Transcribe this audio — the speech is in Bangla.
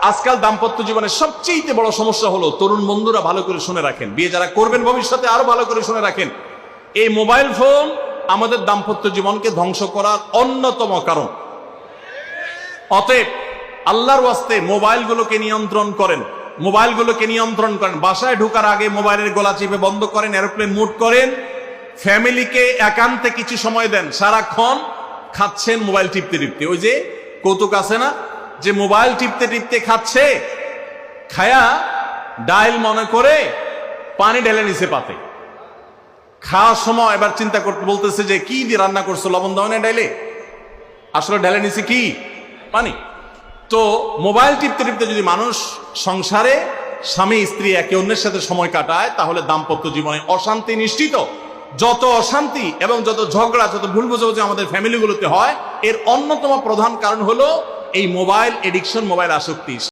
আজকাল দাম্পত্য জীবনের সবচেয়ে বড় সমস্যা হলো, তরুণ বন্ধুরা ভালো করে শুনে রাখেন, বিয়ে যারা করবেন ভবিষ্যতে আরো ভালো করে শুনে রাখেন, এই মোবাইল ফোন আমাদের দাম্পত্য জীবনকে ধ্বংস করার অন্যতম কারণ। অতএব আল্লাহর ওয়াস্তে মোবাইলগুলোকে নিয়ন্ত্রণ করেন, মোবাইলগুলোকে নিয়ন্ত্রণ করেন। বাসায় ঢোকার আগে মোবাইলের গলা চিপে বন্ধ করেন, এরোপ্লেন মুড করেন। ফ্যামিলিকে একান্তে কিছু সময় দেন। সারাক্ষণ খাচ্ছেন মোবাইল টিপতে টিপতে, ওই যে কৌতুক আছে না, যে মোবাইল টিপতে টিপতে খাচ্ছে, খায়া ডাইল মনে করে পানি ঢেলে নিছে পাতে। খাওয়ার সময় এবার চিন্তা করতে বলতেছে যে কি দিয়ে রান্না করছো, লবণ দাও না ডাইলে, আসলে ঢেলে নিছে কি পানি। তো মোবাইল টিপতে টিপতে যদি মানুষ সংসারে স্বামী স্ত্রী একে অন্যের সাথে সময় কাটায়, তাহলে দাম্পত্য জীবনে অশান্তি নিশ্চিত। যত অশান্তি এবং যত ঝগড়া, যত ভুল বোঝাবুঝি আমাদের ফ্যামিলিগুলোতে হয়, এর অন্যতম প্রধান কারণ হলো এই মোবাইল এডিকশন, মোবাইল আসক্তি।